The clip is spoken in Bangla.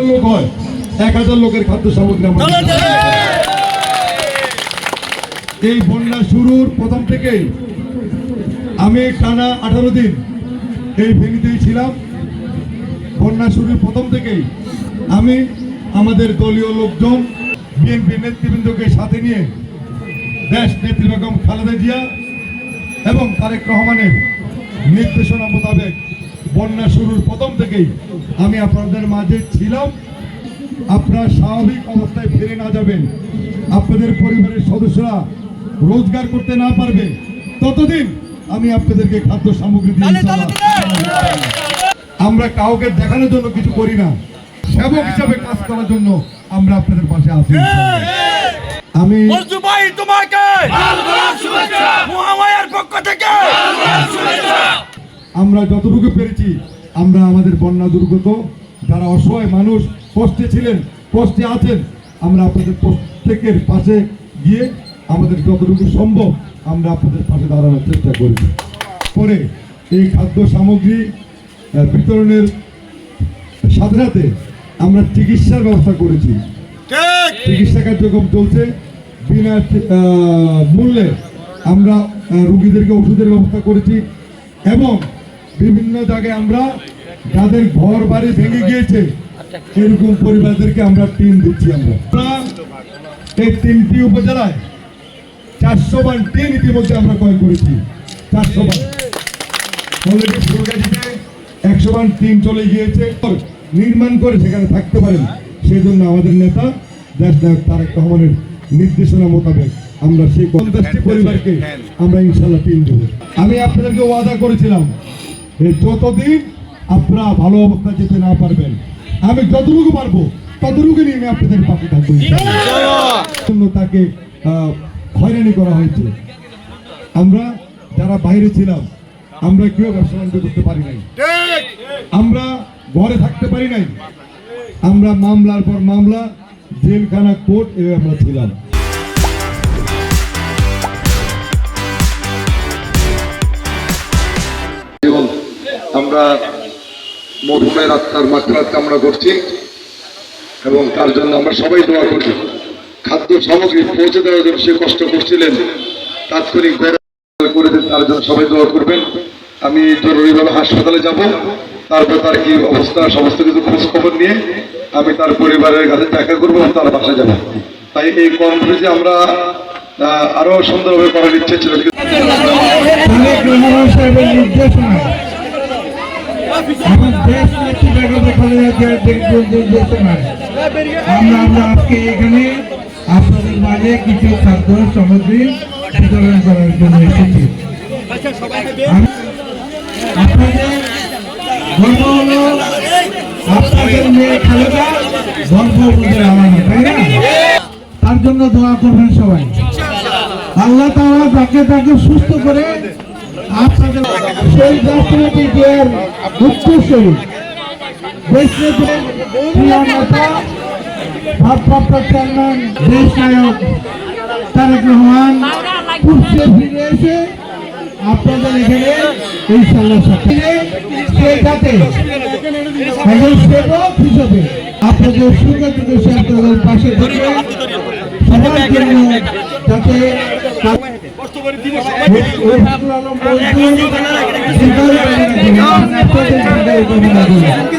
লোক হয় 1000 লোকের খাদ্য সামগ্রী আমরা এই বন্যা শুরুর প্রথম থেকেই আমি টানা 18 দিন এই ভেঙিতেই ছিলাম। বন্যা শুরুর প্রথম থেকেই আমি আমাদের দলীয় লোকজন বিএনপি নেতৃবৃন্দকে সাথে নিয়ে দেশ নেত্রী বেগম খালেদা জিয়া এবং তারেক রহমানের নির্দেশনা মোতাবেক বন্যা শুরুর প্রথম থেকেই আমি আপনাদের মাঝে ছিলাম। আপনারা স্বাভাবিক অবস্থায় ফিরে না যাবেন, আপনাদের পরিবারের সদস্যরা রোজগার করতে না পারবে ততদিন আমি আপনাদেরকে খাদ্য সামগ্রী দিয়ে আমরা কাউকে দেখানোর জন্য কিছু করি না, সেবক হিসাবে কাজ করার জন্য আমরা আপনাদের পাশে আছি। আমি আমরা যতটুকু পেরেছি আমরা আমাদের বন্যা দুর্গত যারা অসহায় মানুষ কষ্টে ছিলেন, কষ্টে আছেন, আমরা আপনাদের প্রত্যেকের পাশে গিয়ে আমাদের যতটুকু সম্ভব আমরা আপনাদের পাশে দাঁড়ানোর চেষ্টা করেছি। পরে এই খাদ্য সামগ্রী বিতরণের সাথে সাথে আমরা চিকিৎসার ব্যবস্থা করেছি। চিকিৎসা কার্যক্রম চলছে, বিনা মূল্যে আমরা রোগীদেরকে ওষুধের ব্যবস্থা করেছি এবং বিভিন্ন জায়গায় আমরা যাদের ঘর বাড়ি ভেঙে গিয়েছে এরকম পরিবারদেরকে আমরা টিন দিচ্ছি। আমরা এই 3টি উপজেলায় 400 বান টিন ইতিমধ্যে আমরা ক্রয় করেছি। 400 বান অলরেডি ফুলগাছিতে 100 বান টিন চলে গিয়েছে। নির্মাণ করে সেখানে থাকতে পারেন, সেই জন্য আমাদের নেতা দেশনায়ক তারেক রহমানের নির্দেশনা মোতাবেক আমরা সেই 50টি পরিবারকে আমরা ইনশাল্লাহ টিন দেব। আমি আপনাদেরকে ওয়াদা করেছিলাম যতদিন আপনারা ভালো অবস্থায় যেতে না পারবেন আমি যতটুকু পারবো ততটুকু নিয়ে আমি আপনাদের পাশে থাকবো। তাকে হয়রানি করা হয়েছে, আমরা যারা বাইরে ছিলাম আমরা কেউ ব্যবসা বাণিজ্য করতে পারি নাই, আমরা ঘরে থাকতে পারি নাই, আমরা মামলার পর মামলা, জেলখানা, কোর্ট এ আমরা ছিলাম। আমরা মরহুমের আত্মার মাগফিরাত কামনা করছি এবং তার জন্য আমরা সবাই দোয়া করছি। খাদ্য সামগ্রী পৌঁছে দেওয়ার জন্য সে কষ্ট করছিলেন, তাৎক্ষণিক করে দেন, তার জন্য সবাই দোয়া করবেন। আমি জরুরিভাবে হাসপাতালে যাব, তারপর তার কি অবস্থা সমস্ত কিছু খোঁজ খবর নিয়ে আমি তার পরিবারের কাছে দেখা করবো এবং তার বাসায় যাব। তাই এই কর্মসূচি আমরা আরো সুন্দরভাবে করার ইচ্ছে ছিল। আমরা আজকে এখানে আপনাদের মাঝে কিছু খাদ্য সামগ্রী বিতরণ করার জন্য এসেছি। আপনাদের গর্ব হলো আপনাদের মেয়ে খালেদা, গর্ব আমাদের আমানত, তাই না? তার জন্য দোয়া করবেন সবাই। আল্লাহ তাআলা তাকে সুস্থ করে আপনাদের সেই রাষ্ট্রপতি দেওয়ার উত্তরসূরি ভারপ্রাপ্ত চেয়ারম্যান দেশ নায়ক তারেক রহমান খুশি ফিরে এসে আপনাদের এখানে ইনশাআল্লাহ যাতে একজন সেবক হিসেবে আপনাদের সুযোগ আপনাদের পাশে থেকে সবার জন্য যাতে